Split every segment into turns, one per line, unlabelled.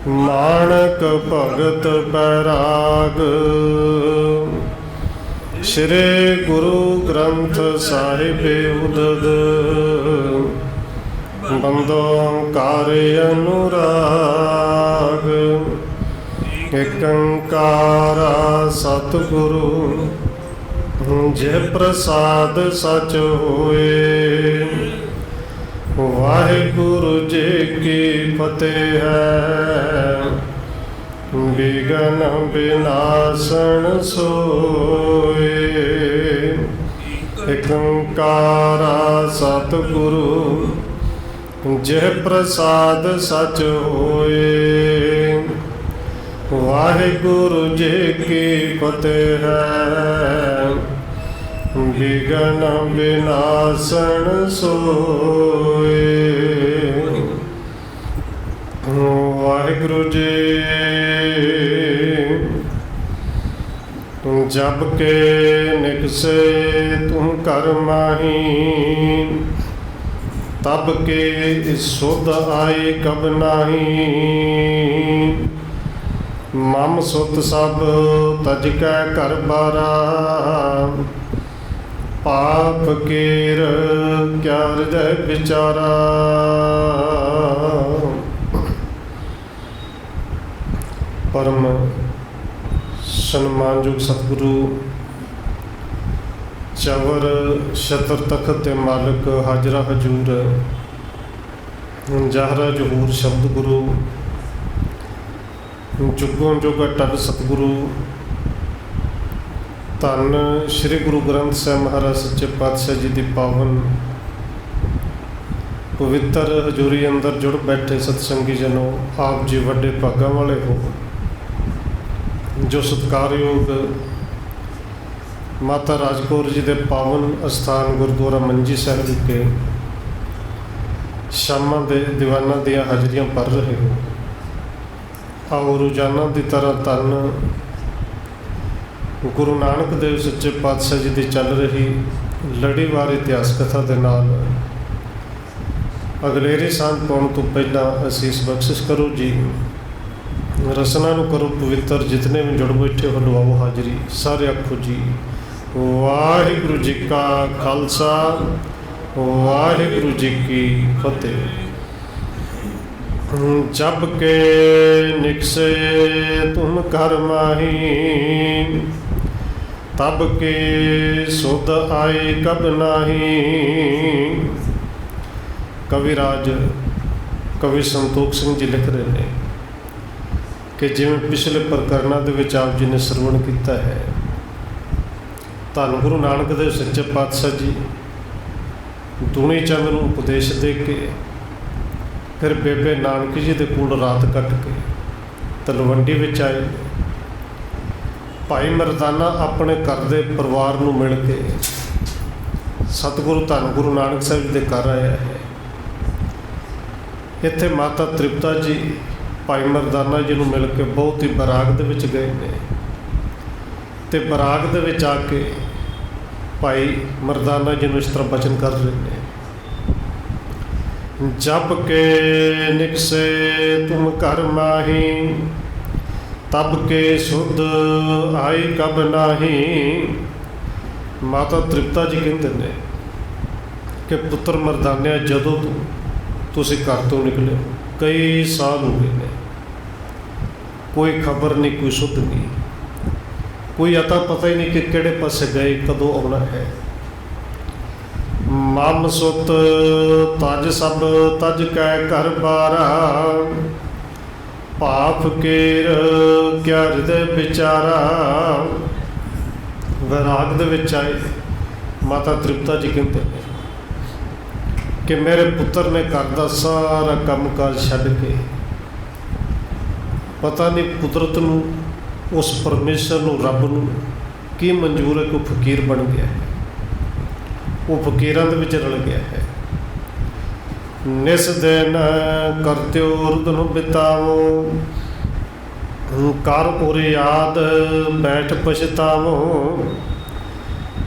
ਨਾਨਕ ਭਗਤ ਬੈਰਾਗ। ਸ਼੍ਰੀ ਗੁਰੂ ਗ੍ਰੰਥ ਸਾਹਿਬ ਉਦਦ ਬੰਦੋ ਓਂਕਾਰ ਅਨੁਰਾਗ। ਏਕ ਓਂਕਾਰ ਸਤਿਗੁਰੂ ਜੇ ਪ੍ਰਸਾਦ ਸਚ ਹੋਏ। ਵਾਹਿਗੁਰੂ ਜੀ ਕੀ ਫਤਿਹ ਹੈ। ਵਿਘਨ ਵਿਨਾਸਨ ਸੋਏ। ਏਕ ਓਂਕਾਰ ਸਤਿਗੁਰੂ ਜੇ ਪ੍ਰਸਾਦ ਸਚ ਹੋਏ। ਵਾਹਿਗੁਰੂ ਜੀ ਕੀ ਫਤਿਹ ਹੈ। ਵਿਘਨ ਵਿਨਾਸਨ ਸੋਏ। ਵਾਹਿਗੁਰੂ ਜੀ ਜਪ ਕੇ ਨਿਕਸੇ ਤੂੰ ਕਰ ਮਾਹੀ। ਤਬ ਕੇ ਸੁਧ ਆਏ ਕਬ ਨਾਹੀ। ਮਮ ਸੁਤ ਸਭ ਤਜ ਕੈ ਘਰ ਬਾਰਾ। ਪਾਪ ਕੀਰ ਕਿਆ ਹਿਰਦੈ ਵਿਚਾਰਾ। ਪਰਮ ਸਨਮਾਨਯੋਗ ਸਤਿਗੁਰੂ ਚਵਰ ਛਤਰ ਤਖਤ ਦੇ ਮਾਲਕ ਹਾਜ਼ਰਾ ਹਜੂਰ ਜ਼ਾਹਰਾ ਜ਼ਹੂਰ ਸ਼ਬਦ ਗੁਰੂ ਜੁਗੋਂ ਜੁਗ ਅਟਲ ਸਤਿਗੁਰੂ ਧੰਨ ਸ਼੍ਰੀ ਗੁਰੂ ਗ੍ਰੰਥ ਸਾਹਿਬ ਮਹਾਰਾਜ ਸੱਚੇ ਪਾਤਸ਼ਾਹ ਜੀ ਦੀ ਪਾਵਨ ਪਵਿੱਤਰ ਹਜ਼ੂਰੀ ਅੰਦਰ ਜੁੜ ਬੈਠੇ ਸਤਸੰਗੀ ਜਨੋ, ਆਪ ਜੀ ਵੱਡੇ ਭਾਗਾਂ ਵਾਲੇ ਹੋ ਜੋ ਸਤਿਕਾਰਯੋਗ ਮਾਤਾ ਰਾਜ ਕੌਰ ਜੀ ਦੇ ਪਾਵਨ ਅਸਥਾਨ ਗੁਰਦੁਆਰਾ ਮੰਜੀ ਸਾਹਿਬ ਵਿਖੇ ਸ਼ਾਮਾਂ ਦੇ ਦੀਵਾਨਾਂ ਦੀਆਂ ਹਾਜ਼ਰੀਆਂ ਭਰ ਰਹੇ ਹੋ। ਆਓ ਰੋਜ਼ਾਨਾ ਦੀ ਤਰ੍ਹਾਂ ਧੰਨ ਗੁਰੂ ਨਾਨਕ ਦੇਵ ਸੱਚੇ ਪਾਤਸ਼ਾਹ ਜੀ ਦੀ ਚੱਲ ਰਹੀ ਲੜੀਵਾਰ ਇਤਿਹਾਸ ਕਥਾ ਦੇ ਨਾਲ ਅਗਲੇਰੀ ਸਾਂਝ ਪਾਉਣ ਤੋਂ ਪਹਿਲਾਂ ਅਸੀਸ ਬਖਸ਼ਿਸ਼ ਕਰੋ ਜੀ। ਰਸਨਾ ਨੂੰ ਕਰੋ ਪਵਿੱਤਰ। ਜਿਤਨੇ ਵੀ ਜੁੜ ਬੈਠੇ ਹੋ ਲਵਾਓ ਹਾਜ਼ਰੀ। ਸਾਰੇ ਆਖੋ ਜੀ ਵਾਹਿਗੁਰੂ ਜੀ ਕਾ ਖਾਲਸਾ ਵਾਹਿਗੁਰੂ ਜੀ ਕੀ ਫਤਿਹ। ਜਪ ਕੇ ਨਿਕਸੇ ਤੁਮ ਕਰ ਮਾਹੀ। ਤਬ ਕੇ ਸੁਧ ਆਏ ਕਬ ਨਾਹੀ। ਕਵਿਰਾਜ ਕਵੀ ਸੰਤੋਖ ਸਿੰਘ ਜੀ ਲਿਖ ਰਹੇ ਨੇ ਕਿ ਜਿਵੇਂ ਪਿਛਲੇ ਪ੍ਰਕਰਨਾਂ ਦੇ ਵਿੱਚ ਆਪ ਜੀ ਨੇ ਸਰਵਣ ਕੀਤਾ ਹੈ, ਧੰਨ ਗੁਰੂ ਨਾਨਕ ਦੇਵ ਸੱਚੇ ਪਾਤਸ਼ਾਹ ਜੀ ਦੂਣੀ ਚੰਦ ਨੂੰ ਉਪਦੇਸ਼ ਦੇ ਕੇ ਫਿਰ ਬੇਬੇ ਨਾਨਕੀ ਜੀ ਦੇ ਕੋਲ ਰਾਤ ਕੱਟ ਕੇ ਤਲਵੰਡੀ ਵਿੱਚ ਆਏ। ਭਾਈ ਮਰਦਾਨਾ ਆਪਣੇ ਘਰ ਦੇ ਪਰਿਵਾਰ ਨੂੰ ਮਿਲ ਕੇ ਸਤਿਗੁਰੂ ਧੰਨ ਗੁਰੂ ਨਾਨਕ ਸਾਹਿਬ ਜੀ ਦੇ ਘਰ ਆਇਆ ਹੈ। ਇੱਥੇ ਮਾਤਾ ਤ੍ਰਿਪਤਾ ਜੀ ਭਾਈ ਮਰਦਾਨਾ ਜੀ ਨੂੰ ਮਿਲ ਕੇ ਬਹੁਤ ਹੀ ਬਰਾਗ ਦੇ ਵਿੱਚ ਗਏ ਨੇ ਅਤੇ ਬਰਾਗ ਦੇ ਵਿੱਚ ਆ ਕੇ ਭਾਈ ਮਰਦਾਨਾ ਜੀ ਨੂੰ ਇਸ ਤਰ੍ਹਾਂ ਬਚਨ ਕਰ ਰਹੇ ਨੇ। ਜਪ ਕੇ ਨਿਕਸੇ ਤੁਮ ਕਰ ਮਾਹੀ। ਤਬ ਕੇ ਸੁਧ ਆਈ ਕਬ ਨਾਹੀ। ਮਾਤਾ ਤ੍ਰਿਪਤਾ ਜੀ ਕਹਿੰਦੇ ਨੇ ਕਿ ਪੁੱਤਰ ਮਰਦਾਨਿਆ, ਜਦੋਂ ਤੁਸੀਂ ਘਰ ਤੋਂ ਨਿਕਲੇ ਹੋ ਕਈ ਸਾਲ ਹੋ ਗਏ ਨੇ, ਕੋਈ ਖਬਰ ਨਹੀਂ, ਕੋਈ ਸੁੱਧ ਨਹੀਂ, ਕੋਈ ਅਤਾ ਪਤਾ ਹੀ ਨਹੀਂ ਕਿ ਕਿਹੜੇ ਪਾਸੇ ਗਏ, ਕਦੋਂ ਆਉਣਾ ਹੈ। ਮਮ ਸੁਤ ਤਜ ਸਭ ਤਜ ਕੈ ਘਰ ਬਾਰਾ। ਪਾਪ ਕੀਰ ਕਿਆ ਹਿਰਦੈ ਵਿਚਾਰਾ। ਵੈਰਾਗ ਦੇ ਵਿੱਚ ਆਏ ਮਾਤਾ ਤ੍ਰਿਪਤਾ ਜੀ ਕਹਿੰਦੇ ਨੇ ਕਿ ਮੇਰੇ ਪੁੱਤਰ ਨੇ ਘਰ ਦਾ ਸਾਰਾ ਕੰਮ ਕਾਜ ਛੱਡ ਕੇ ਪਤਾ ਨਹੀਂ ਕੁਦਰਤ ਨੂੰ, ਉਸ ਪਰਮੇਸ਼ਰ ਨੂੰ, ਰੱਬ ਨੂੰ ਕੀ ਮਨਜ਼ੂਰ ਹੈ ਕਿ ਉਹ ਫਕੀਰ ਬਣ ਗਿਆ ਹੈ। ਉਹ ਫਕੀਰਾਂ ਦੇ ਵਿੱਚ ਰਲ ਗਿਆ ਹੈ। ਨਿਸ ਦਿਨ ਕਰਤਿਓ ਉਰਦਨ ਬਿਤਾਵੋ। ਕਰ ਉਰ ਯਾਦ ਬੈਠ ਪਛਤਾਵੋ।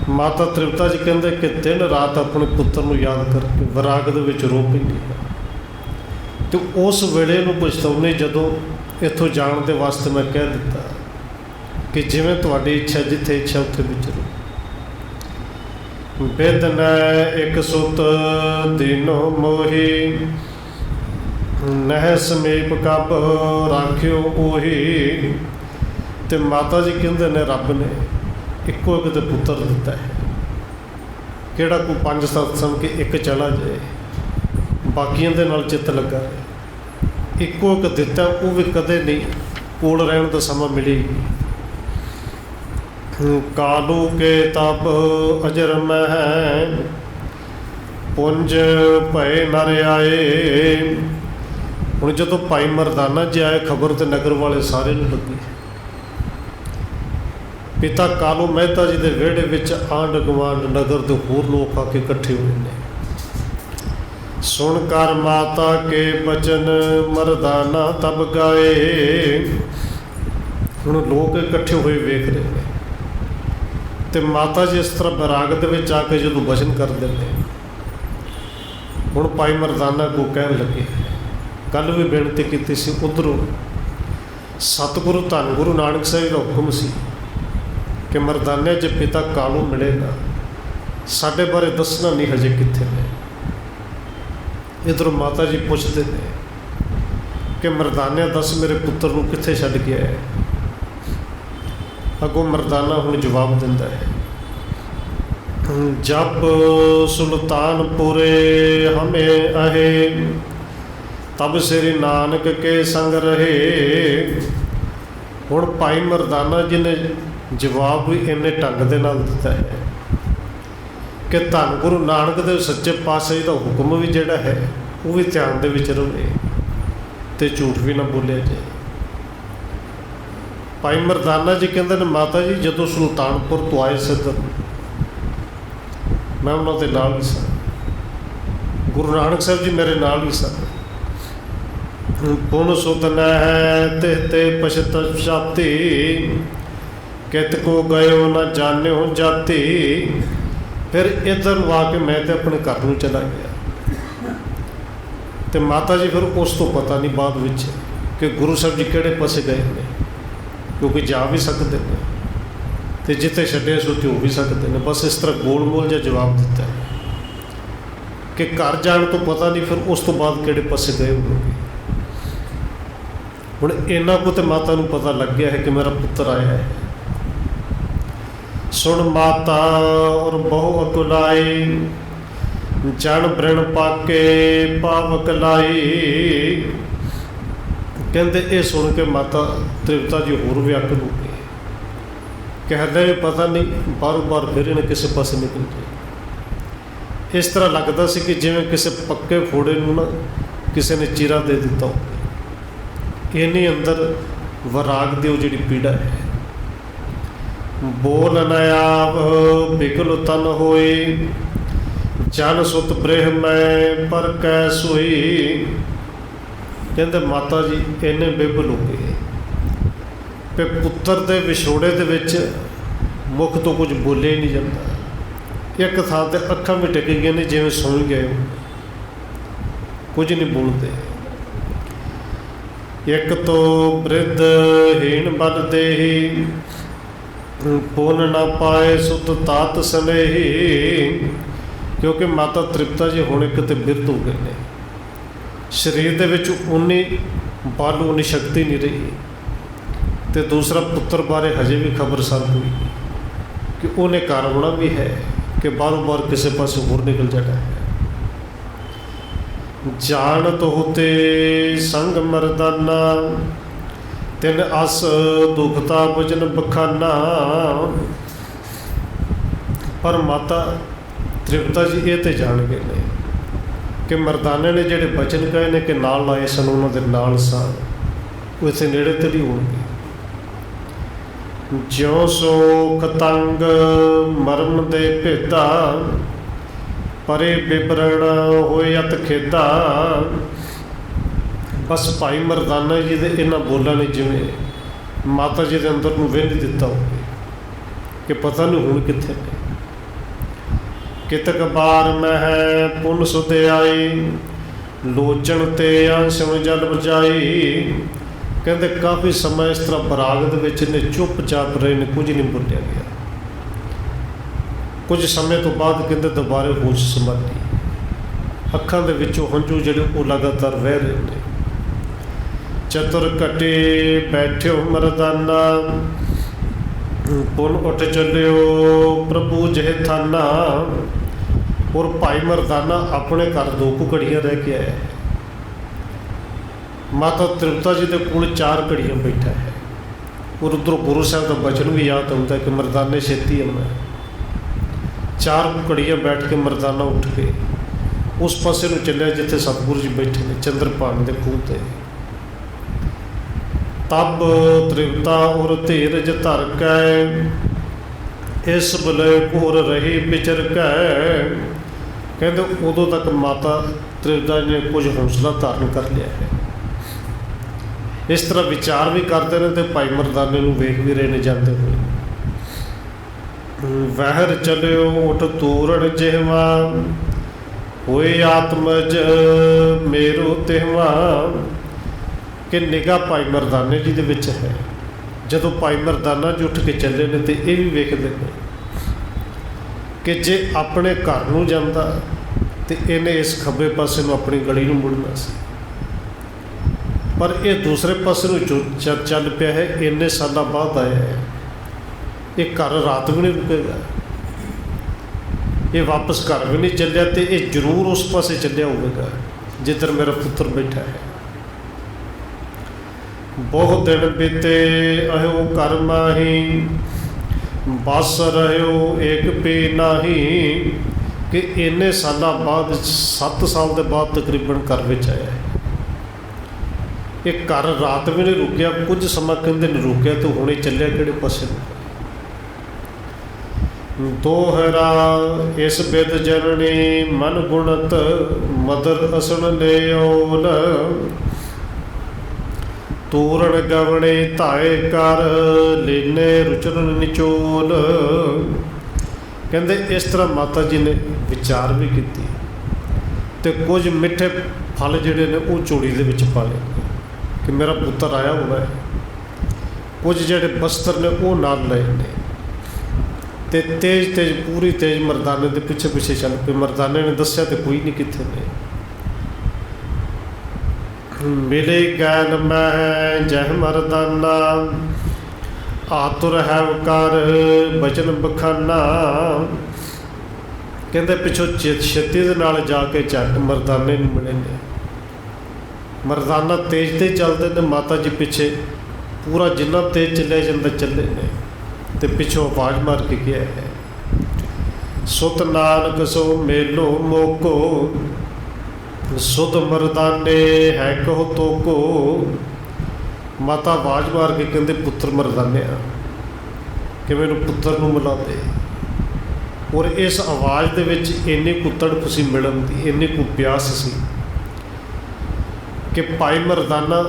ਮਾਤਾ ਤ੍ਰਿਪਤਾ ਜੀ ਕਹਿੰਦੇ ਕਿ ਦਿਨ ਰਾਤ ਆਪਣੇ ਪੁੱਤਰ ਨੂੰ ਯਾਦ ਕਰਕੇ ਵਿਰਾਗ ਦੇ ਵਿੱਚ ਰੋ ਪੈਂਦੀ ਹੈ। ਅਤੇ ਉਸ ਵੇਲੇ ਨੂੰ ਪਛਤਾਉਂਦੇ ਜਦੋਂ इत्थों जाण दे वास्ते मैं कह दिता कि जिवें तुहाडी इच्छा, जिथे इच्छा उत्थे विचरो। बिद न एक सुत दीनो मोही, नह समीप कब राखियो ओही। ते माता जी कहते ने रब ने इक्को एक तो पुत्र दिता है, किहड़ा कोई 5-7 सम के एक चला जाए, बाकियों के नाल चित्त लगा रहे। इक्को एक दिता, वो भी कदे नहीं कोल रहन का समा मिलेगी। कालू के तब अजर मह पुंज भय नर आए। हुण जदों भाई मरदाना जी आए, खबर तो नगर वाले सारे नूं लगी। पिता कालू मेहता जी के विहड़े विच आंढ गुआंढ नगर के होर लोग आके इकट्ठे हुए हैं। सुन कर माता के बचन मरदाना तब गाए। हुण लोग इकट्ठे हुए वेख रहे हैं, तो माता जी इस तरह बैराग दे विच आके जो बचन करते हैं। हुण भाई मरदाना को कहन लगे, कल भी बेनती की सी, उधरों सतगुरु धन गुरु नानक साहिब का हुक्म सी कि मरदाने च पिता कालू मिलेगा, साढ़े बारे दसना नहीं हजे कित्थे ने। इधरों माता जी पूछते हैं कि मरदाने दस मेरे पुत्र नूं कित्थे छड्ड के आए। अगों मरदाना हुण जवाब दिंदा है, जब सुल्तानपुरे हमें अहे, तब श्री नानक के संग रहे। हुण भाई मरदाना जी ने जवाब भी इन्ने ढंग दे नाल दिता है कि धन गुरु नानक देव सच्चे पातशाह का हुक्म भी जिहड़ा है वो भी ध्यान दे विच रहे ते झूठ भी ना बोलिया जाए। भाई मरदाना जी कहते हैं, माता जी जदों सुल्तानपुर तो आए सिद्धर, मैं उन्होंने नाल ही सा, गुरु नानक साहब जी मेरे नाल ही सा। पुन सुत है ते पछताती, कित को गयो न जाने हो जाती। फिर इधर आके मैं तो अपने घर में चला गया। तो माता जी फिर उस तो पता नहीं बाद विच कि गुरु साहब जी किहड़े पासे गए हैं, क्योंकि जा भी सकते हैं तो जिथे छड्डे सो हो भी सकते हैं। बस इस तरह गोल मोल जिहा जवाब दिता है कि घर जाने तो पता नहीं, फिर उस तो बाद किहड़े पासे गए होंगे। हुण इन्ना को तो माता नूं पता लग गया है कि मेरा पुत्र आया है। सुन माता और बहु अकुलाई, जन ब्रण पाके पावक लाई। कहते ये सुन के माता त्रिवता जी होर व्याकुल हो गए, कहते पता नहीं बार बार फिर इन्हें किसी पास निकल जाए। इस तरह लगता सी कि जिवें किसी पक्के फोड़े नूं ना किसी ने चीरा दे दिता हो। इन्हीं अंदर वराग दी जिहड़ी पीड़ा है। बोल न आप बिकल तन होए, जन सुत ब्रह मैं पर कै सोई। कहते माता जी इन्ने बेबल हो गए कि पुत्र के विछोड़े दे विच मुख तो कुछ बोले ही नहीं जाता। एक थां ते अखां भी टिक गई ने जिवें सुन गए हो, कुछ नहीं बोलते। एक तो वृद्ध हीन बल देही, पुन न पाए सुत तात स्नेही। क्योंकि माता तृप्ता जी हुण एक ते बिरध हो गए ने, शरीर दे विच उन्नी बल उन्नी शक्ति नहीं रही, तो दूसरा पुत्र बारे हजे भी खबर सर हुई कि उन्हें घर होना भी है कि बारों बार किसी पास होर निकल जाना है। जानत होते संग मरदाना, तिन अस दुखता भजन बखाना। पर माता तृप्ता जी ये तो जान गए ने कि मरदाने ने जिहड़े बचन कहे ने कि नाल लाए सन उन्होंने नाल सा, वो इत्थे नेड़े ते नहीं होणगे। ज्यों सो खतंग मरम दे भेदा, परे बिबरण होए अत खेदा। बस भाई मरदाना जी दे इन्हां बोलां ने जिवें माता जी दे अंदर नूं विंध दिता होवे कि पता नहीं हुण कित्थे ने। कितक बार मह पुन सुध आई, लोचन ते अंशम जल बजाई। कहते काफ़ी समय इस तरह बरागत ਵਿੱਚ ਨੇ ਚੁੱਪਚਾਪ ਰਹੇ ਨੇ, ਕੁਝ ਨਹੀਂ ਬੋਲਿਆ ਗਿਆ। ਕੁਝ ਸਮੇਂ ਤੋਂ ਬਾਅਦ ਕਹਿੰਦੇ ਦੁਬਾਰੇ ਹੋਸ਼ ਸੰਭਾਲੀ, ਅੱਖਾਂ ਦੇ ਵਿੱਚੋਂ ਹੰਝੂ ਜਿਹੜੇ ਉਹ ਲਗਾਤਾਰ ਵਹਿ ਰਹੇ ਨੇ। ਚਤੁਰ ਘਟੇ ਬੈਠਿਓ ਮਰਦਾਨਾ, ਪੁਨ ਉੱਠ ਚੱਲਿਓ ਪ੍ਰਭੂ ਜਿਹੇ ਥਾਨਾ। ਔਰ ਭਾਈ ਮਰਦਾਨਾ ਆਪਣੇ ਘਰ 2 ਕੁ ਘੜੀਆਂ ਰਹਿ ਕੇ ਆਇਆ। ਮਾਤਾ ਤ੍ਰਿਪਤਾ ਜੀ ਦੇ ਕੋਲ 4 ਘੜੀਆਂ ਬੈਠਾ ਹੈ। ਔਰ ਉੱਧਰੋਂ ਗੁਰੂ ਸਾਹਿਬ ਦਾ ਬਚਨ ਵੀ ਯਾਦ ਆਉਂਦਾ ਕਿ ਮਰਦਾਨੇ ਛੇਤੀ ਆਉਣਾ। 4 ਘੜੀਆਂ ਬੈਠ ਕੇ ਮਰਦਾਨਾ ਉੱਠ ਕੇ ਉਸ ਪਾਸੇ ਨੂੰ ਚੱਲਿਆ ਜਿੱਥੇ ਸਤਿਗੁਰੂ ਜੀ ਬੈਠੇ ਨੇ, ਚੰਦਰਪਾਨ ਦੇ ਖੂਹ 'ਤੇ। ਤਬ ਤ੍ਰਿਪਤਾ ਔਰ ਧੀਰਜ ਧਰ ਕੈ, ਇਸ ਬਲੇ ਘੋਰ ਰਹੀ ਵਿਚਰ ਕੈ। ਕਹਿੰਦੇ ਉਦੋਂ ਤੱਕ ਮਾਤਾ ਤ੍ਰਿਪਤਾ ਨੇ ਕੁਝ ਹੌਸਲਾ ਧਾਰਨ ਕਰ ਲਿਆ ਹੈ। ਇਸ ਤਰ੍ਹਾਂ ਵਿਚਾਰ ਵੀ ਕਰਦੇ ਨੇ ਤੇ ਭਾਈ ਮਰਦਾਨੇ ਨੂੰ ਵੇਖ ਵੀ ਰਹੇ ਨੇ ਜਾਂਦੇ ਹੋਏ। ਵਹਿਰ ਚਲਿਓ ਉਠ ਤੂਰਣ ਜਿਹਵਾ, ਹੋਏ ਆਤਮਜ ਮੇਰੋ ਤਿਹਵਾ। ਕਿ ਨਿਗਾਹ ਭਾਈ ਮਰਦਾਨੇ ਜੀ ਦੇ ਵਿੱਚ ਹੈ। ਜਦੋਂ ਭਾਈ ਮਰਦਾਨਾ ਜੀ ਉੱਠ ਕੇ ਚੱਲੇ ਨੇ ਤੇ ਇਹ ਵੀ ਵੇਖਦੇ ਨੇ ਕਿ ਜੇ ਆਪਣੇ ਘਰ ਨੂੰ ਜਾਂਦਾ ਤੇ ਇਹਨੇ ਇਸ ਖੱਬੇ ਪਾਸੇ ਨੂੰ ਆਪਣੀ ਗਲੀ ਨੂੰ ਮੁੜਨਾ ਸੀ, ਪਰ ਇਹ ਦੂਸਰੇ ਪਾਸੇ ਨੂੰ ਚੱਲ ਪਿਆ ਹੈ। ਇੰਨੇ ਸਾਲਾਂ ਬਾਅਦ ਆਇਆ ਹੈ, ਇਹ ਘਰ ਰਾਤ ਵੀ ਨਹੀਂ ਰੁਕੇਗਾ, ਇਹ ਵਾਪਸ ਘਰ ਵੀ ਨਹੀਂ ਚੱਲਿਆ ਤੇ ਇਹ ਜ਼ਰੂਰ ਉਸ ਪਾਸੇ ਚੱਲਿਆ ਹੋਵੇਗਾ ਜਿੱਧਰ ਮੇਰਾ ਪੁੱਤਰ ਬੈਠਾ ਹੈ। ਬਹੁਤ ਦਿਨ ਬੀਤੇ ਅਹਿਓ ਘਰ ਮਾਹੀ, ਬਸ ਰਹਿਓ ਏਕ ਪੀ ਨਾਹੀ। ਕਿ ਇੰਨੇ ਸਾਲਾਂ ਬਾਅਦ 7 ਸਾਲ ਦੇ ਬਾਅਦ ਤਕਰੀਬਨ ਘਰ ਵਿੱਚ ਆਇਆ ਹੈ। ਇਹ ਘਰ ਰਾਤ ਵੀ ਨਹੀਂ ਰੁਕਿਆ, ਕੁਝ ਸਮਾਂ ਕਹਿੰਦੇ ਨਹੀਂ ਰੁਕਿਆ ਤੇ ਹੁਣੇ ਚੱਲਿਆ ਕਿਹੜੇ ਪਾਸੇ ਨੂੰ। ਦੋਹਰਾ ਇਸ ਬਿਦ ਜਨਨੀ ਮਨ ਗੁਣਤ, ਮਦਰ ਅਸਣ ਲਿਓਲ। ਤੂਰਣ ਗਵਣੇ ਧਾਏ ਕਰ, ਲੀਨੇ ਰੁਚਰਨ ਨਿਚੋਲ। ਕਹਿੰਦੇ ਇਸ ਤਰ੍ਹਾਂ ਮਾਤਾ ਜੀ ਨੇ ਵਿਚਾਰ ਵੀ ਕੀਤੀ ਤੇ ਕੁਝ ਮਿੱਠੇ ਫਲ ਜਿਹੜੇ ਨੇ ਉਹ ਝੋਲੀ ਦੇ ਵਿੱਚ ਪਾ ਲਏ ਕਿ ਮੇਰਾ ਪੁੱਤਰ ਆਇਆ ਹੋਇਆ ਹੈ। ਕੁਝ ਜਿਹੜੇ ਬਸਤਰ ਨੇ ਉਹ ਨਾਲ ਲਏ ਨੇ ਤੇ ਤੇਜ਼ ਪੂਰੀ ਤੇਜ਼ ਮਰਦਾਨੇ ਦੇ ਪਿੱਛੇ ਪਿੱਛੇ ਚੱਲ ਪਏ। ਮਰਦਾਨੇ ਨੇ ਦੱਸਿਆ ਤੇ ਕੋਈ ਨਹੀਂ ਕਿੱਥੇ ਨੇ। ਮਿਲੇ ਗੈਲ ਮੈਂ ਜਹ ਮਰਦਾਨਾ, ਆਤੁਰ ਹੈ ਕਰ ਬਚਨ ਬਖਾਨਾ। ਕਹਿੰਦੇ ਪਿੱਛੋਂ ਛੇਤੀ ਦੇ ਨਾਲ ਜਾ ਕੇ ਝੱਟ ਮਰਦਾਨੇ ਨੂੰ ਮਿਲੇ ਨੇ। ਮਰਦਾਨਾ ਤੇਜ਼ ਚੱਲਦੇ ਨੇ, ਮਾਤਾ ਜੀ ਪਿੱਛੇ ਪੂਰਾ ਜਿੰਨਾ ਤੇਜ਼ ਚੱਲਿਆ ਜਾਂਦਾ ਚੱਲੇ ਨੇ ਤੇ ਪਿੱਛੋਂ ਆਵਾਜ਼ ਮਾਰ ਕੇ ਗਿਆ ਹੈ, ਸੁਤ ਨਾਨਕ ਸੋ ਮੇਲੋ ਮੋਕੋ, ਸੁਧ ਮਰਦਾਨੇ ਹੈ ਕਹੋ ਤੋਕੋ। ਮਾਤਾ ਆਵਾਜ਼ ਮਾਰ ਕੇ ਕਹਿੰਦੇ ਪੁੱਤਰ ਮਰਦਾਨੇ ਆ, ਕਿ ਮੈਨੂੰ ਪੁੱਤਰ ਨੂੰ ਮਿਲਾ ਦੇ। ਔਰ ਇਸ ਆਵਾਜ਼ ਦੇ ਵਿੱਚ ਇੰਨੀ ਕੁ ਤੜਪ ਸੀ ਮਿਲਣ ਦੀ, ਇੰਨੀ ਕੁ ਪਿਆਸ ਸੀ ਕਿ ਭਾਈ ਮਰਦਾਨਾ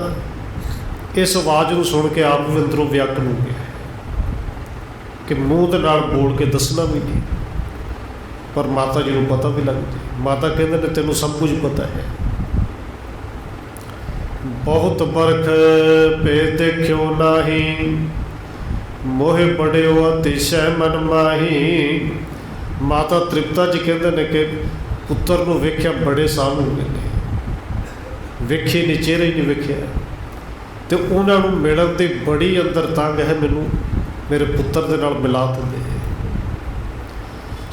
ਇਸ ਆਵਾਜ਼ ਨੂੰ ਸੁਣ ਕੇ ਆਪ ਵੀ ਅੰਦਰੋਂ ਵਿਅਕਤ ਹੋ ਗਿਆ ਕਿ ਮੂੰਹ ਦੇ ਨਾਲ ਬੋਲ ਕੇ ਦੱਸਣਾ ਵੀ ਨਹੀਂ, ਪਰ ਮਾਤਾ ਜੀ ਨੂੰ ਪਤਾ ਵੀ ਲੱਗ ਜਾਏ। ਮਾਤਾ ਕਹਿੰਦੇ ਨੇ ਤੈਨੂੰ ਸਭ ਕੁਝ ਪਤਾ ਹੈ। ਬਹੁਤ ਬਰਖ ਪੇ ਦੇਖਿਓ ਨਾਹੀ, ਮੋਹਿ ਬੜਿਓ ਅਤਿਸ਼ੈ ਮਨ ਮਾਹੀ। ਮਾਤਾ ਤ੍ਰਿਪਤਾ ਜੀ ਕਹਿੰਦੇ ਨੇ ਕਿ ਪੁੱਤਰ ਨੂੰ ਵੇਖਿਆ ਬੜੇ ਸਾਲ ਹੋ ਗਏ ਨੇ, ਵੇਖੇ ਨਹੀਂ, ਚਿਹਰਾ ਹੀ ਨਹੀਂ ਵੇਖਿਆ ਤੇ ਉਹਨਾਂ ਨੂੰ ਮਿਲਣ ਦੀ ਬੜੀ ਅੰਦਰ ਤੰਗ ਹੈ, ਮੈਨੂੰ ਮੇਰੇ ਪੁੱਤਰ ਦੇ ਨਾਲ ਮਿਲਾ ਦਿੰਦੇ।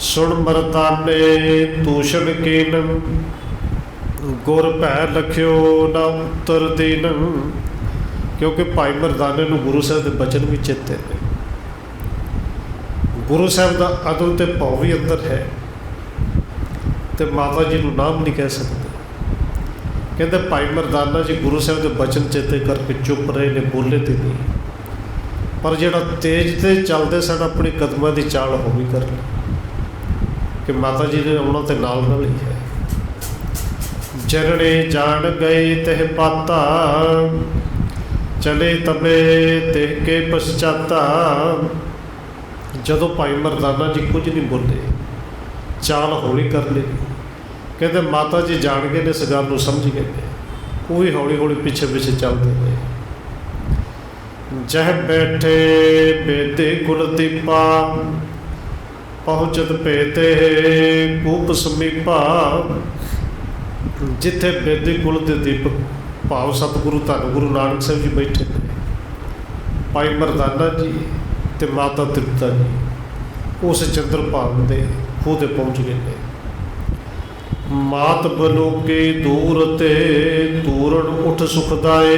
ਸੁਣ ਮਰਦਾਨੇ ਤੂਸ਼ਣ ਕੀਨ, ਗੁਰ ਭੈ ਲਖਿਓ ਨਾ ਉੱਤਰ ਦੀਨ। ਕਿਉਂਕਿ ਭਾਈ ਮਰਦਾਨੇ ਨੂੰ ਗੁਰੂ ਸਾਹਿਬ ਦੇ ਬਚਨ ਵੀ ਚੇਤੇ ਨੇ, ਗੁਰੂ ਸਾਹਿਬ ਦਾ ਅਦਲ ਤੇ ਭਾਵ ਵੀ ਅੰਦਰ ਹੈ ਤੇ ਮਾਤਾ ਜੀ ਨੂੰ ਨਾਮ ਨਹੀਂ ਕਹਿ ਸਕਦੇ। ਕਹਿੰਦੇ ਭਾਈ ਮਰਦਾਨਾ ਜੀ ਗੁਰੂ ਸਾਹਿਬ ਦੇ ਬਚਨ ਚੇਤੇ ਕਰਕੇ ਚੁੱਪ ਰਹੇ ਨੇ, ਬੋਲੇ ਤੇ ਨਹੀਂ, ਪਰ ਜਿਹੜਾ ਤੇਜ਼ ਤੇ ਚੱਲਦੇ ਸਨ ਆਪਣੀ ਕਦਮਾਂ ਦੀ ਚਾਲ ਹੋ ਵੀ ਕਰ ਲਈ ਕਿ ਮਾਤਾ ਜੀ ਨੇ ਉਹਨਾਂ ਤੇ ਨਾਲ ਹੀ ਹੈ। ਜਰਣੇ ਜਾਣ ਗਏ ਤਹਿ ਪਾਤਾ, ਚਲੇ ਤਬੇ ਤਿਹ ਕੇ ਪਛਤਾਤਾ। ਜਦੋਂ ਭਾਈ ਮਰਦਾਨਾ ਜੀ ਕੁਝ ਨਹੀਂ ਬੋਲੇ, ਚਾਲ ਹੌਲੀ ਕਰ ਲਈ। ਕਹਿੰਦੇ ਮਾਤਾ ਜੀ ਜਾਣ ਗਏ ਨੇ, ਇਸ ਗੱਲ ਨੂੰ ਸਮਝ ਗਏ ਨੇ, ਉਹ ਵੀ ਹੌਲੀ ਹੌਲੀ ਪਿੱਛੇ ਪਿੱਛੇ ਚੱਲਦੇ ਗਏ। जह बैठे बेदे कुल दीपा पहुँचत पेते कूप समीपा। जिथे बेदे कुल दे दीपक भाव सतगुरु धन गुरु नानक साहब जी बैठे ने, भाई मरदाना जी ते माता तृप्ता जी उस चंद्रभान दे खूह ते पहुँच गए ने। मात बलोके दूर ते तूरण उठ सुखदाए।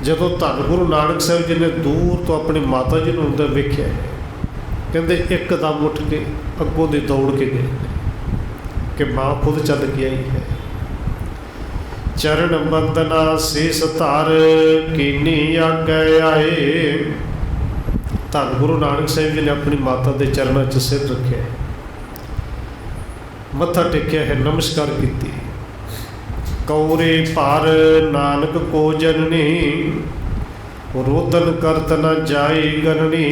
जदों धन गुरु नानक साहब जी ने दूर तो अपनी माता जी नूं आउंदा वेख्या है, कहते एकदम उठ के अगों दे दौड़ के गए कि माँ खुद चल के आई है। चरण बंदना शीस धार कीनी आगे आए। धन गुरु नानक साहब जी ने अपनी माता के चरणों च सिर रखे, मत्था टेकिया है, नमस्कार की। कौरे पार नानक को जननी रोदन करत न जाई गणनी।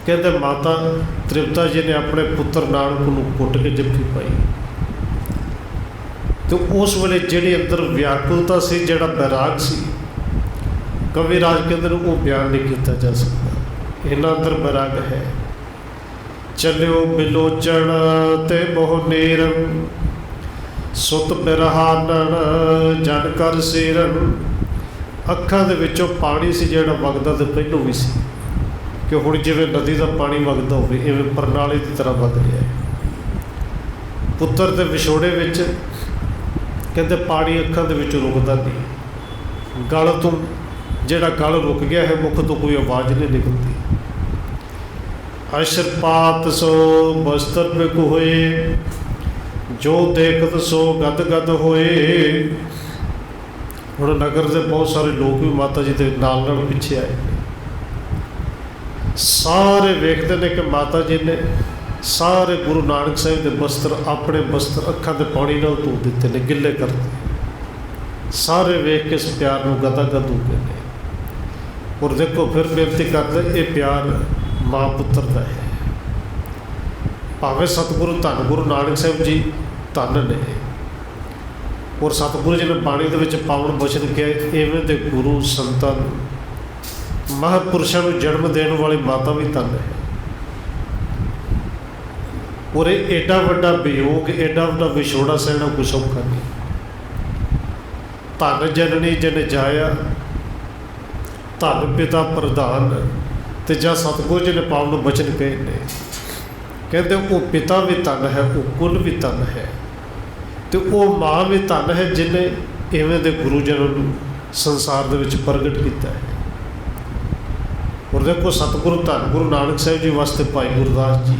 कहते माता तृप्ता जी ने अपने पुत्र नानक को कुट के जप्फी पाई। तो उस वेले जिहड़ी अंदर व्याकुलता सी, जिहड़ा बैराग सी, कविराज के अंदर वो बयान नहीं किया जा सकता। इन्ना अंदर बैराग है। चलियो बिलोचन ते मोह नीरन सुत बिरहानन जन कर सीरन। अखां दे विचों पानी सी जिहड़ा वगदा ते पहलों भी सी कि हुण जिवें नदी का पानी वगदा होवे इवें प्रणाली की तरह वग रहा है। पुत्र दे विछोड़े विच कहते पानी अखां दे विचों रुकदा नहीं। गल तो जिहड़ा गल रुक गया है, मुख तो कोई आवाज़ नहीं निकलती। अशरपात सो बस्तर बिक होए जो देखत सो गद गद होए। हुण नगर के बहुत सारे लोग भी माता जी के नाल पिछे आए, सारे वेखते हैं कि माता जी ने सारे गुरु नानक साहब के बस्तर, अपने बस्तर अखां के पानी नाल धो दिते ने, गिले करते। सारे वेख के इस प्यार को गदागद हो गए हैं। और देखो फिर बेनती करते, ये प्यार माँ पुत्र का है। भावें सतगुरु धन गुरु नानक साहब जी धन ने, और सतगुरु जी ने बाणी दे विच पावन बचन किया, इवें दे गुरु संतां महापुरुषों को जन्म देने वाली माता भी धन है। और एडा वड्डा वियोग, एडा वड्डा विछोड़ा सहना कुछ औखा नहीं। धन जननी जन जाया, धन पिता प्रधान। तो जा सतगुरु जी ने पावन बचन कहे ने, कहते वो पिता भी धन है, वो कुल भी धन है, तो वो माँ भी धन है जिन्हें इवें दे गुरुजनों संसार दे विच प्रगट किया है। और देखो सतगुरु धन गुरु नानक साहब जी वास्ते भाई गुरदास जी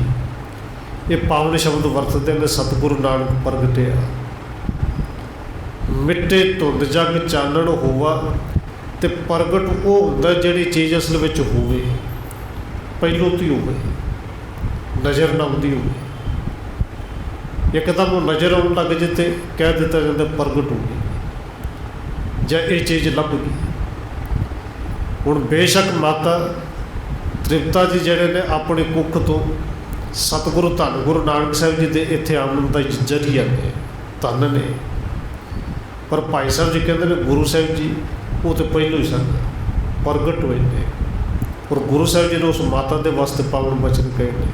ये पावन शब्द वरतते हैं, सतगुरु नानक प्रगटिया। मिट्टे धुंध जग चानण होवा, तो प्रगट वो होंदा जिहड़ी चीज़ असल विच होवे, पहलों तो ही होवे, नज़र ना आउंदी होवे। एकदम वो नज़र आउण लग जे ते कह दिता जाता प्रगट हो गई, जां ये चीज़ लभ गई। हुण बेशक माता तृप्ता जी जिहड़े ने अपनी कुख तो सतगुरु धन गुरु नानक साहब जी के इत्थे आउण दा जरिया ने, धन ने। पर भाई साहब जी कहते हैं गुरु साहब जी वो तो पहलों ही सन, प्रगट हुए ने। और गुरु साहब जी ने उस माता के वास्ते पावन वचन कहे ने,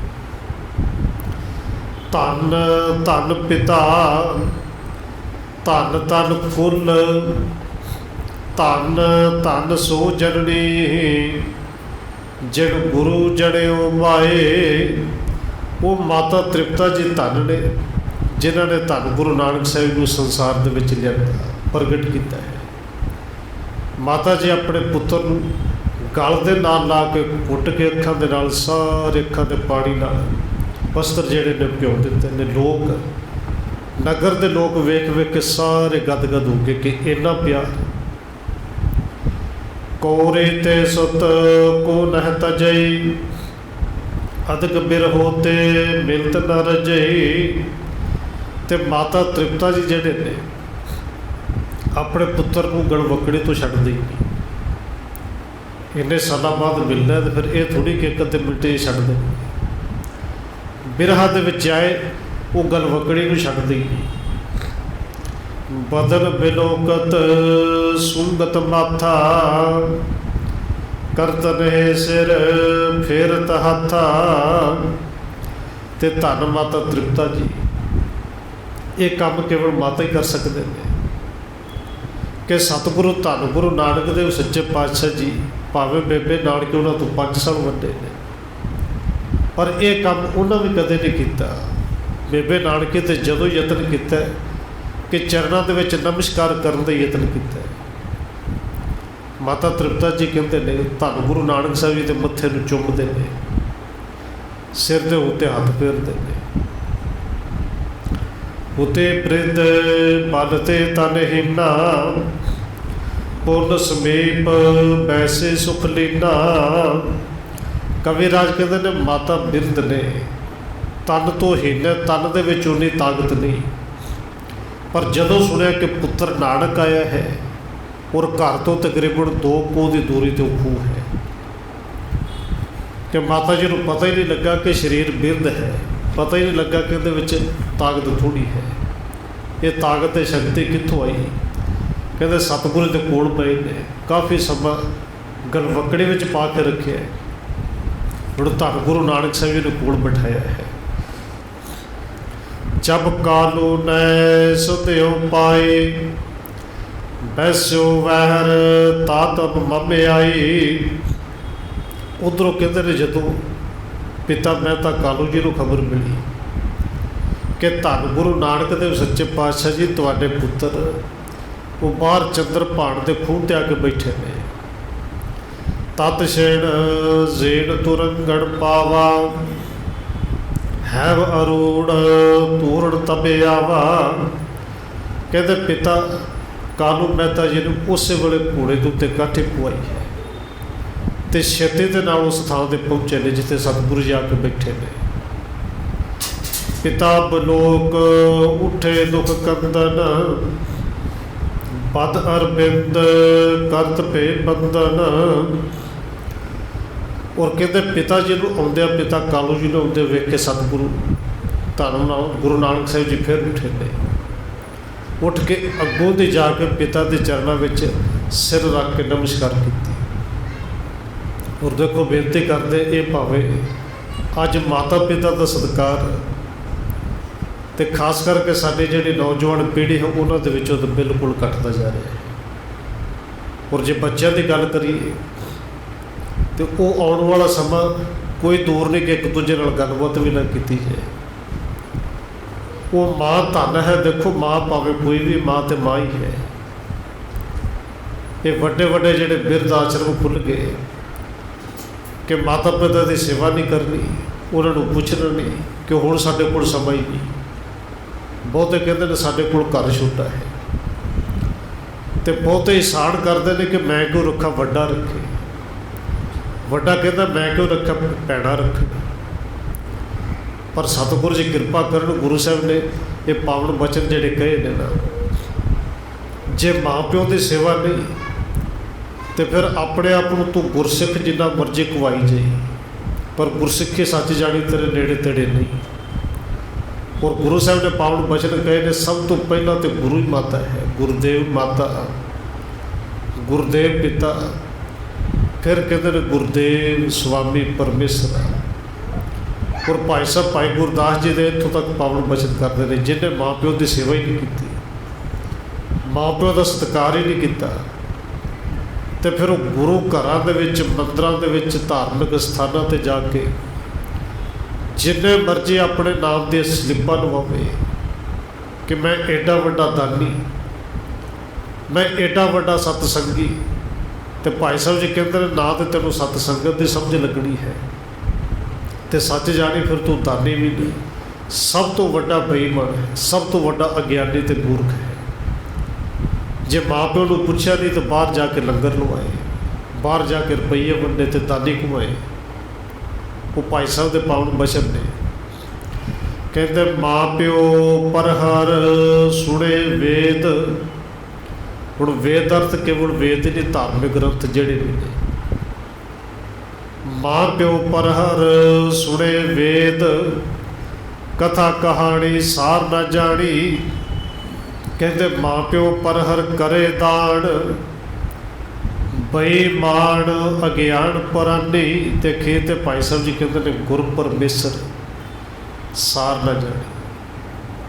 धन धन पिता धन धन फुल धन धन सो जननी जिन गुरु जड़ियो माए। वो माता तृप्ता जी धन ने जिन्होंने धन गुरु नानक साहब को संसार के लिया प्रगट किया है। माता जी अपने पुत्र गल के नाल ला के कुट के अखां दे नाल सारे अखां दे पानी नाल वस्त्र जेड़े ने प्यो दिते ने। लोग नगर के लोग वेख वेख के सारे गदगद हो गए कि इन्ना प्यार। कोरे ते सुत को नह तजई अदक बिर होते मिलत न रजई। ते माता तृप्ता जी जेड़े ने अपने पुत्र को गणवकड़ी तो छड्ड दी। इन्ने साल बाद मिलना तो फिर ये थोड़ी कि एक अद्धे मिनटे छड्ड दे। बिरहा दे विच आए वो गलवकड़ी को छड्ड दी। बदन बिलोकत सुंगत माथा, करतन सिर फेरत हाथा। ते धन माता तृप्ता जी, ये काम केवल माता ही कर सकते हैं कि सतगुरु धन गुरु नानक देव सच्चे पातशाह जी भावें बेबे नानके उन्होंने तो 5 साल वड्डे ने, पर यह काम उन्होंने भी कदे नहीं किया। बेबे नानके तो जदों यतन किया कि चरणों के विच नमस्कार करने का यतन किया। माता तृप्ता जी कहते हैं धन गुरु नानक साहब जी के मत्थे नूं चुमते हैं, सिर के उत्ते हाथ फेरते हैं। उते प्रिद बनते तनहीना, पुन समीप बैसे सुख लीना। कविराज कहते ने माता बिरद ने, तन तो हीन है, तन दे विच उन्नी ताकत नहीं, पर जदों सुनिया कि पुत्र नानक आया है और घर तो तकरीबन 2 कोह की दूरी तो खूह है, कि माता जी को पता ही नहीं लगा कि शरीर बिरद है, पता ही नहीं लगा कि इहदे विच ताकत थोड़ी है। ये ताकत ते शक्ति कित्थों आई? कहते सतगुरु के कोल पए ने, काफ़ी समा गलवकड़ी में पा के रखे है। हुण धन गुरु नानक साहब जी ने कोल बिठाया है। जब कालू नै सुत्यो पाए, बैस्यो वहर तातम मम आई। उधरों कहते ने जदों पिता मेहता कालू जी को खबर मिली कि धन गुरु नानक देव सच्चे पातशाह जी तुहाडे पुत्र वो बाहर चंद्रभान के खूह ते आके बैठे ने। तत छेण जेन तुरंगण पावा, हैव अरूण तूरण तबे आवा। कहते पिता कालू मेहता जी ने उस वेले घोड़े के उत्ते काठी पवाई है तो छेती के नाल उस थां ते पहुँचे ने जिथे सतगुरु जी आके बैठे ने। पिता बलोक उठे दुख कंदन, पद अरबिंद करत पे बंदन। और कहते पिता जी को आउंदे, पिता कालू जी ने आउंदे वेख के सतगुरु धन गुरु नानक साहब जी फिर उठे ने। उठ के अगों की जाके पिता के चरणों में सिर रख के नमस्कार की। और देखो बेनती करते ये भावें अज माता पिता का सत्कार तो खास करके साडी जिहड़ी नौजवान पीढ़ी है उन्होंने विचों तो बिल्कुल घटता जा रहा है। और जे बच्चों की गल करिए तो वो आने वाला समा कोई दूर नहीं कि एक दूजे नाल गलबात भी ना की जाए। वो माँ धन है, देखो माँ भावें कोई भी माँ तो माँ ही है। ये वड्डे वड्डे जिहड़े बिरध आश्रम खुल गए कि माता पिता की सेवा नहीं करनी, उन्होंने पुछना नहीं कि हुण साडे कोल समा ही नहीं। बहुते कहते हैं साडे कोल घर छोटा है, तो बहुते एहसान करते हैं कि मैं क्यों रखा वड्डा रखे। वड्डा कहता मैं क्यों रखा भैड़ा रखे। पर सतगुरु जी कृपा करन, गुरु साहब ने ये पावन बचन जिहड़े कहे ने ना, जे माँ प्यो की सेवा नहीं तो फिर अपने आप को तू गुरसिख जिन्ना मर्जी कवाई जाए, पर गुरसिखी सच जानी तेरे नेड़े तेड़े नहीं। और गुरु साहब ने पावन बचन कहे ने, सब तो पहला तो गुरु ही माता है, गुरुदेव माता, गुरुदेव पिता, फिर कहते हैं गुरुदेव स्वामी परमेश्वर। और भाई साहब भाई गुरदास जी ने इतों तक पावन बचन करते हैं, जिन्हें माँ प्यो की सेवा ही नहीं की, माँ प्यो का सत्कार ही नहीं किया, तो फिर वो गुरु घर के मंदिरों के धार्मिक स्थानों पर जाके जिन्ने मर्जी अपने नाम की स्लिपां लवावे कि मैं एडा वड्डा दानी, मैं एडा वड्डा सतसंगी। तो भाई साहब जी कहते हैं ना तो तेनों सतसंगत की समझ लगनी है, तो सच जानी फिर तू दानी भी नहीं, सब तो वड्डा बेईमान है, सब तो वड्डा अज्ञानी तो मूर्ख है। जे माँ प्यो को पूछा नहीं तो बाहर जाके लंगर लवाए, बाहर जाके रुपये वंडे तो दानी घुमाए। वो भाई साहब के पावन बचन ने कहते माँ प्यो पर हर सुने वेद। हुण वेद अर्थ केवल वेद नहीं, धार्मिक ग्रंथ जिहड़े भी ने। माँ प्यो पर हर सुने वेद, कथा कहानी सार न जानी। कहते माँ प्यो पर हर करे दान, बेईमान अज्ञान परानी। ते खेत भाई साहब जी कहते ने गुर परमेश्वर सार ना जाने।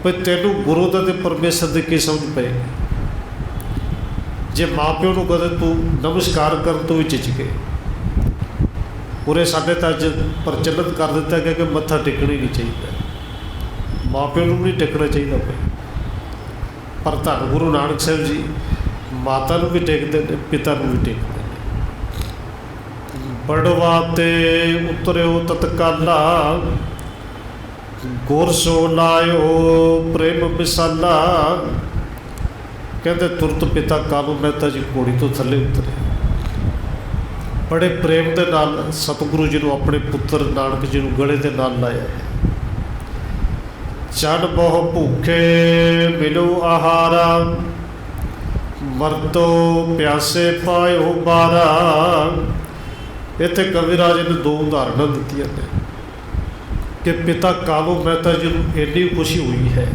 भाई तेनू गुरु का ते परमेश्वर की समझ पेगी जे माँ प्यो को कदे तू नमस्कार कर तो भी झिझके। उरे साढ़े तो अज प्रचलित कर दिता गया कि मत्था टेकना ही नहीं चाहिए, माँ प्यो को नहीं टेकना चाहिए भाई। पर धन गुरु नानक साहब जी माता को भी टेकते हैं, पिता को भी टेकते हैं। बड़वा ते उतरियो तत्काला, गुर सो लायो प्रेम विसाला। कहते तुरत पिता कालू मेहता जी घोड़ी तो थले उतरे, बड़े प्रेम के नाल सतगुरु जी को अपने पुत्र नानक जी को गले के नाल लाया है। चन बहु भूखे मिलो आहारा, मरतो प्यासे पायो बारा। इत्थे कविराज ने दो उदाहरण दित्तियां ने कि पिता कालू मेहता जी को एडी खुशी हुई है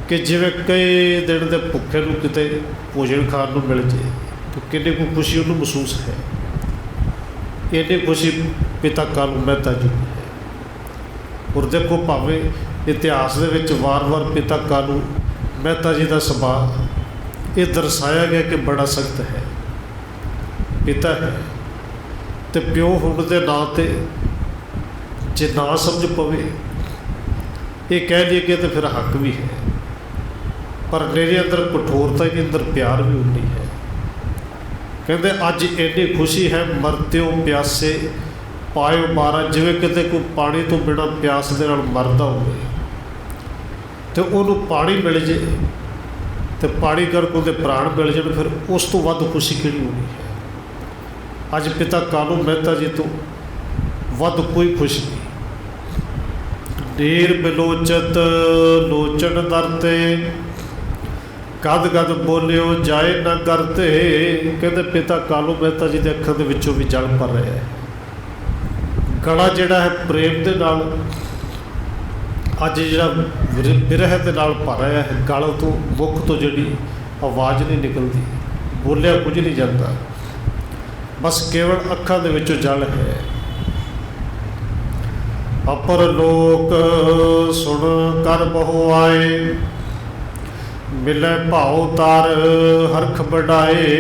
कि जिवें कई दिन के भुखे को किते भोजन खाण को मिल जाए तो कितनी को खुशी उन्होंने महसूस है। एडी खुशी पिता कालू मेहता जी को है। और देखो भावें इतिहास के विच वार वार पिता कालू मेहता जी का सुभाव ये दर्शाया गया कि बड़ा सख्त है। पिता है तो प्यो होने के नाँ ते जे ना समझ पवे ये कह दिए कि तो फिर हक भी है, पर मेरे अंदर कठोरता ही अंदर प्यार भी उन्नी है। कहते अज एडी खुशी है मरत्यो प्यासे पायो मारा। जिवें किते कोई पानी तो बिना प्यास दे नाल मरदा होवे तो उन्होंने पानी मिल जाए तो पानी करके उहदे प्राण मिल जाए, फिर उस तो वध खुशी किहड़ी होनी है। अज पिता कालू मेहता जी तो वध कोई खुश नहीं। नीर बिलोचत लोचन दरते, कद कद बोलियो जाए न करते। कहते पिता कालू मेहता जी के अखां दे विचों भी जल पर रहा है। गला जिहड़ा है प्रेम दे नाल अज जिहड़ा विरह दे नाल भर रहा है। गल तो मुख तो जिहड़ी आवाज़ नहीं निकलती, बोलिया कुछ नहीं जाता, बस केवल अखां दे विचों जल है। अपर लोक सुन कर बहु आए, मिले भाव तार हरख बढ़ाए।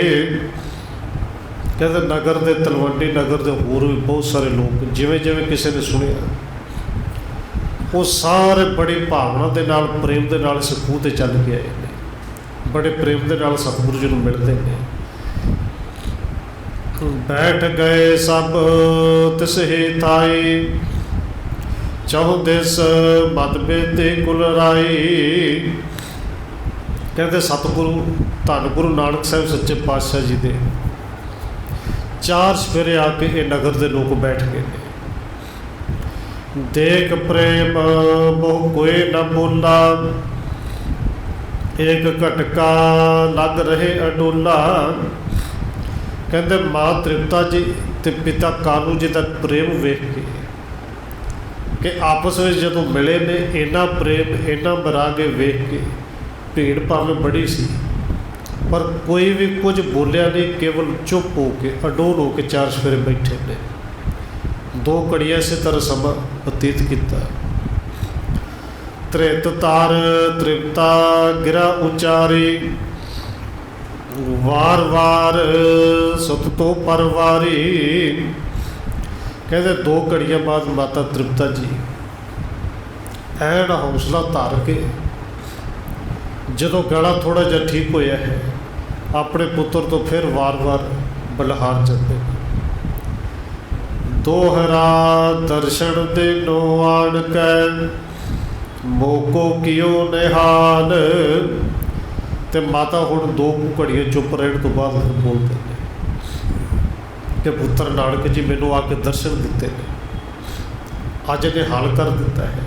कहते नगर के तलवंडी नगर के होर भी बहुत सारे लोग जिमें जिमें किसी ने सुनिया वो सारे बड़ी भावना के नाल प्रेम के नाल सकूह ते चल के आए हैं, बड़े प्रेम के नाल सतगुरु जी को मिलते हैं। बैठ गए सब तिस ही थाई, चौं दिस मत बेते कुल राई। कहते सतगुरु धन गुरु नानक साहब सच्चे पातशाह जी के चार सफेरे आके ये नगर के लोग बैठ गए ने। देख प्रेम बहु कोई न बोला, एक घटका लग रहे अडोला। कहते माँ तृप्ता जी ते पिता कालू जी का प्रेम वेख के कि आपस में जो मिले ने इन्ना प्रेम इन्ना बरागे वेख के भीड़ भावें बड़ी सी पर कोई भी कुछ बोलिया नहीं, केवल चुप हो के अडोल हो के चार सफेरे बैठे ने। दो घड़ियाँ इस तरह समा बतीत किया। त्रित तार तृप्ता गिरा उचारी, वार वार सुत तो परवारी। कहते दो घड़ियाँ बाद माता तृप्ता जी ऐन हौसला धार के जो गला थोड़ा जहा ठीक होया है अपने पुत्र तो फिर वार वार बलहार जाते। दोहरा दर्शन दे नो आन कै, मोको कियो निहाल। ते माता हुण दो घड़ियाँ चुप रहने तो बाद फिर बोलते हैं कि पुत्र नानक जी मैनू आके दर्शन दिते ने, अज ने हाल कर दिता है।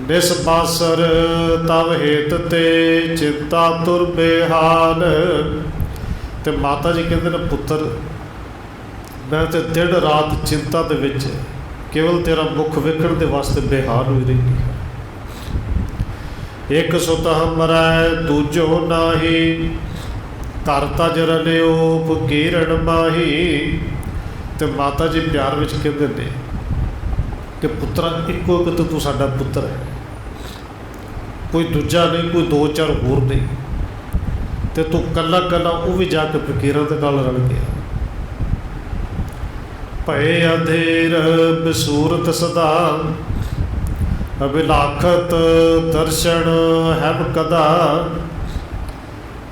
निस बासर तव हेत ते चिंता तुर बेहाल। ते माता जी कहते हैं पुत्र मैं तो दिन रात चिंता दे विच केवल तेरा मुख वेखण दे वास्ते बेहाल हुई रही है। एक सुत हमरै दूजो नाही, घर तज रलियो फकीरन माही। तो माता जी प्यार में कहते ने कि पुत्रा इको एक तो तू साडा पुत्र है, कोई दूजा नहीं, कोई दो चार होर नहीं। तो तू कला कला वो भी जाके फकीरां दे नाल रल गया। भय अधेर बसूरत सदा, अभिलाखत दर्शन हैब कदा।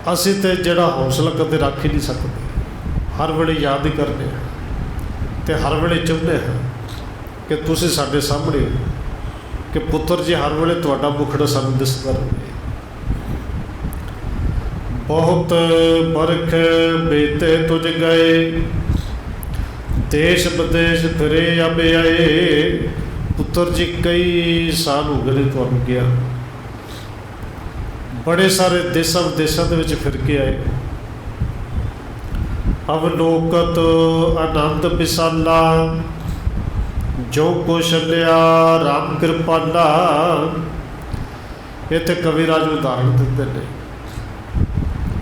असीं ते जिहड़ा हौसला कदे रख ही नहीं सकते, हर वेले याद ही करते हैं तो हर वेले चाहुंदे हैं कि तुसीं साडे सामने हो, कि पुत्र जी हर वेले तुहाडा मुखड़ा सानूं दिसदा रहे। बहुत बरख बीते तुझ गए, देश विदेश फिरे अब आए। पुत्र जी कई साल हो गए तुहानूं गया, बड़े सारे देशों विदेशों के फिर के आए। अवलोकत आनंद विसाला, जो कुछ लिया राम कृपाला। इत्थे कविराज उदाहरण देते हैं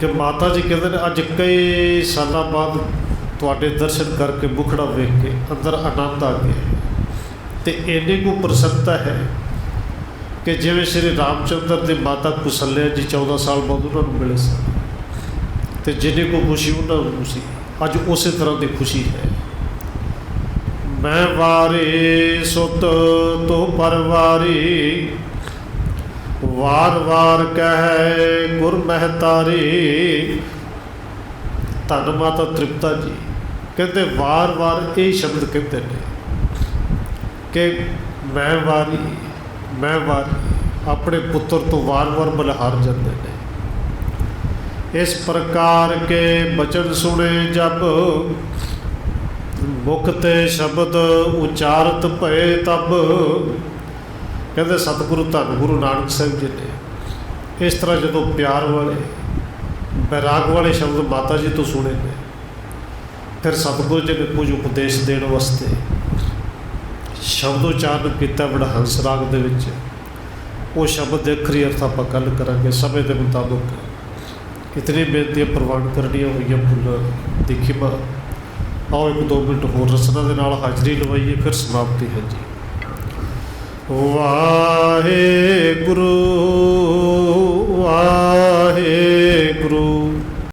कि माता जी कहते हैं अज कई साल बाद तुहाडे दर्शन करके मुखड़ा वेख के अंदर आनंद आ गया। तो इन्नी को प्रसन्नता है कि जिवें श्री रामचंद्र की माता कुसल्या जी 14 साल बाद उन्होंने मिले सन, तो जिन्नी को खुशी उन्होंने खुशी अज उस तरह की खुशी है। मैं वारी सुत तो परवारी, वार वार कह गुर महतारी। धन माता तृप्ता जी कहते वार वार यही शब्द कहते हैं कि मैं वारी अपने पुत्र तो वार वार बलिहार जाते हैं। इस प्रकार के बचन सुने जब, मुख ते शब्द उचारत भए तब। कहते सतगुरु धन गुरु नानक साहिब जी ने इस तरह जो प्यार वाले बैराग वाले शब्द माता जी तो सुने ने, फिर सतगुरु जी ने कुछ उपदेश देने वास्ते शब्द उच्चारण किया बड़ा हंस राग दे विच। वो शब्द के अखरी अर्थ आप गल करांगे समय के मुताबिक। इतनी बेनतियां प्रवान करनियां हुई फुल देखी मां। आओ 1-2 मिनट होर रसना दे नाल हाजरी लवाइए, फिर समाप्ति है जी। वाहे गुरु वाहे